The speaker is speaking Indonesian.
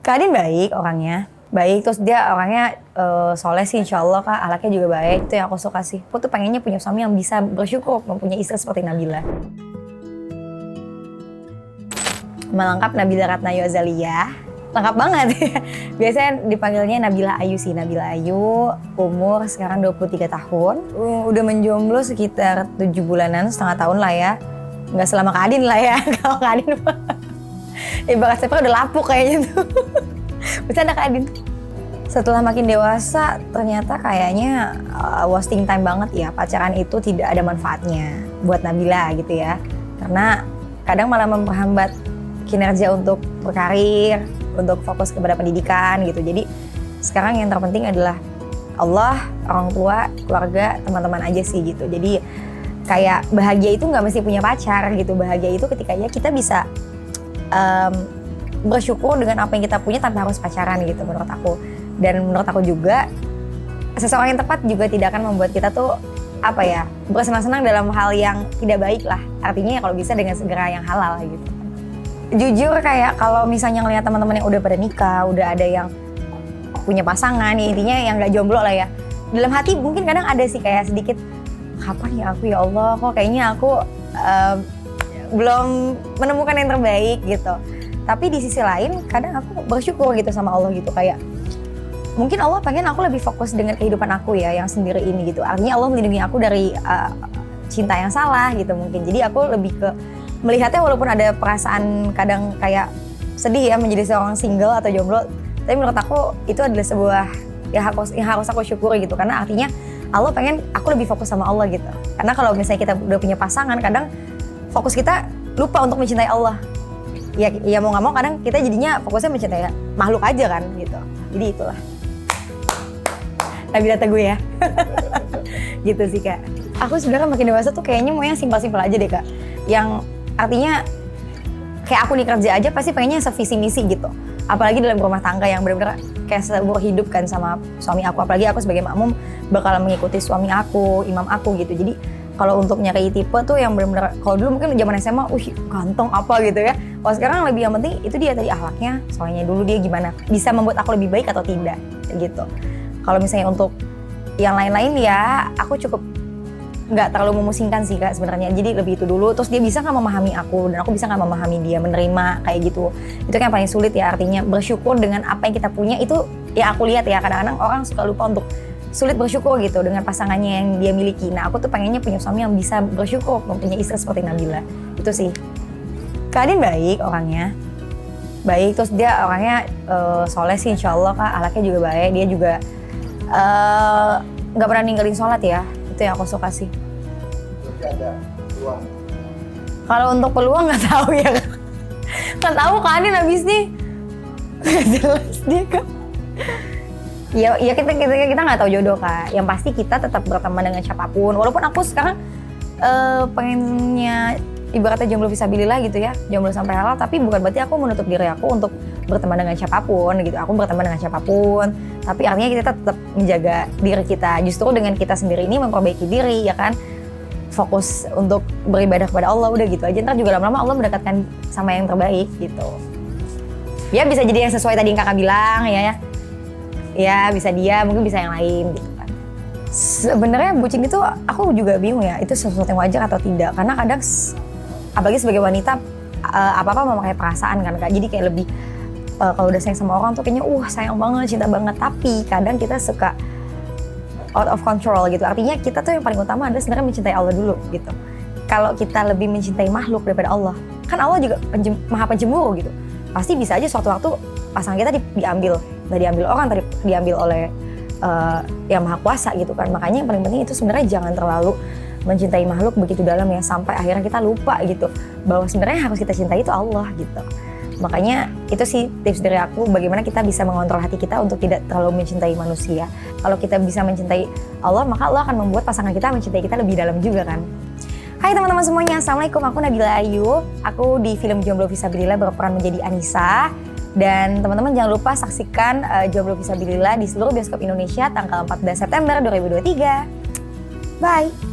Kak Adin baik orangnya. Baik, terus dia orangnya soleh sih insya Allah Kak, akhlaknya juga baik, itu yang aku suka sih. Aku tuh pengennya punya suami yang bisa bersyukur mempunyai istri seperti Nabila. Melengkap Nabila Ratnayu Azaliyah, lengkap banget. Biasanya dipanggilnya Nabila Ayu sih, Nabila Ayu, umur sekarang 23 tahun. Udah menjomblo sekitar 7 bulanan, setengah tahun lah ya. Nggak selama Kak Adin lah ya, kalau Kak Adin ibarat saya udah lapuk kayaknya tuh. Bercanda Kak Adin. Setelah makin dewasa, ternyata kayaknya wasting time banget ya. Pacaran itu tidak ada manfaatnya buat Nabila gitu ya. Karena kadang malah memperhambat kinerja untuk berkarir, untuk fokus kepada pendidikan gitu. Jadi sekarang yang terpenting adalah Allah, orang tua, keluarga, teman-teman aja sih gitu. Jadi kayak bahagia itu nggak mesti punya pacar gitu. Bahagia itu ketika ya kita bisa bersyukur dengan apa yang kita punya tanpa harus pacaran gitu menurut aku. Dan menurut aku juga seseorang yang tepat juga tidak akan membuat kita tuh apa ya, bersenang-senang dalam hal yang tidak baik lah. Artinya ya kalau bisa dengan segera yang halal gitu. Jujur kayak kalau misalnya ngelihat teman-teman yang udah pada nikah, udah ada yang punya pasangan, ya intinya yang nggak jomblo lah ya. Dalam hati mungkin kadang ada sih kayak sedikit, kapan ya aku ya Allah, kok kayaknya aku belum menemukan yang terbaik gitu. Tapi di sisi lain kadang aku bersyukur gitu sama Allah gitu, kayak mungkin Allah pengen aku lebih fokus dengan kehidupan aku ya yang sendiri ini gitu. Artinya Allah melindungi aku dari cinta yang salah gitu mungkin. Jadi aku lebih ke melihatnya walaupun ada perasaan kadang kayak sedih ya menjadi seorang single atau jomblo. Tapi menurut aku itu adalah sebuah yang harus aku syukuri gitu. Karena artinya Allah pengen aku lebih fokus sama Allah gitu. Karena kalau misalnya kita udah punya pasangan kadang fokus kita lupa untuk mencintai Allah. Ya mau nggak mau kadang kita jadinya fokusnya mencintai makhluk aja kan gitu. Jadi itulah. Nabila Teguh ya. Gitu sih Kak. Aku sebenarnya makin dewasa tuh kayaknya mau yang simpel-simpel aja deh Kak. Yang artinya kayak aku nih kerja aja pasti pengennya sevisi misi gitu. Apalagi dalam rumah tangga yang benar-benar kayak sebuah hidup kan sama suami aku. Apalagi aku sebagai makmum bakal mengikuti suami aku, imam aku gitu. Jadi kalau untuk nyari tipe tuh yang benar-benar, kalau dulu mungkin zaman SMA, ganteng apa gitu ya. Kalau sekarang lebih yang penting itu dia tadi akhlaknya, soalnya dulu dia gimana, bisa membuat aku lebih baik atau tidak gitu. Kalau misalnya untuk yang lain-lain ya, aku cukup nggak terlalu memusingkan sih Kak sebenarnya. Jadi lebih itu dulu, terus dia bisa nggak memahami aku dan aku bisa nggak memahami dia, menerima kayak gitu. Itu kan yang paling sulit ya, artinya bersyukur dengan apa yang kita punya itu ya aku lihat ya kadang-kadang orang suka lupa untuk sulit bersyukur gitu dengan pasangannya yang dia miliki. Nah aku tuh pengennya punya suami yang bisa bersyukur mempunyai istri seperti Nabila. Itu sih. Kak Adin baik orangnya. Baik, terus dia orangnya soleh sih insya Allah Kak, akhlaknya juga baik. Dia juga nggak pernah ninggalin sholat ya. Itu yang aku suka sih. Berarti ada peluang. Kalau untuk peluang nggak tahu ya Kak. Nggak tahu Kak Adin abis nih. Nggak jelas dia Kak. Ya kita nggak tahu jodoh Kak. Yang pasti kita tetap berteman dengan siapapun. Walaupun aku sekarang pengennya ibaratnya jomblo fisabilillah gitu ya, jomblo sampai halal. Tapi bukan berarti aku menutup diri aku untuk berteman dengan siapapun gitu. Aku berteman dengan siapapun. Tapi artinya kita tetap menjaga diri kita. Justru dengan kita sendiri ini memperbaiki diri ya kan. Fokus untuk beribadah kepada Allah udah gitu aja. Ntar juga lama-lama Allah mendekatkan sama yang terbaik gitu. Ya bisa jadi yang sesuai tadi yang Kakak bilang ya. Ya bisa dia, mungkin bisa yang lain gitu kan. Sebenarnya bucin itu aku juga bingung ya, itu sesuatu yang wajar atau tidak. Karena kadang, apalagi sebagai wanita, apa-apa memakai perasaan kan Kak. Jadi kayak lebih, kalau udah sayang sama orang tuh kayaknya sayang banget, cinta banget. Tapi kadang kita suka out of control gitu. Artinya kita tuh yang paling utama adalah sebenarnya mencintai Allah dulu gitu. Kalau kita lebih mencintai makhluk daripada Allah, kan Allah juga maha pencemburu gitu. Pasti bisa aja suatu waktu pasangan kita diambil. Nggak diambil orang, tapi diambil oleh yang maha kuasa gitu kan. Makanya yang paling penting itu sebenarnya jangan terlalu mencintai makhluk begitu dalam ya, sampai akhirnya kita lupa gitu bahwa sebenarnya harus kita cintai itu Allah gitu. Makanya itu sih tips dari aku, bagaimana kita bisa mengontrol hati kita untuk tidak terlalu mencintai manusia. Kalau kita bisa mencintai Allah, maka Allah akan membuat pasangan kita mencintai kita lebih dalam juga kan. Hai teman-teman semuanya, Assalamualaikum, aku Nabila Ayu. Aku di film Jomblo Fisabilillah berperan menjadi Anissa. Dan teman-teman jangan lupa saksikan Jomblo Fisabilillah di seluruh bioskop Indonesia tanggal 14 September 2023. Bye!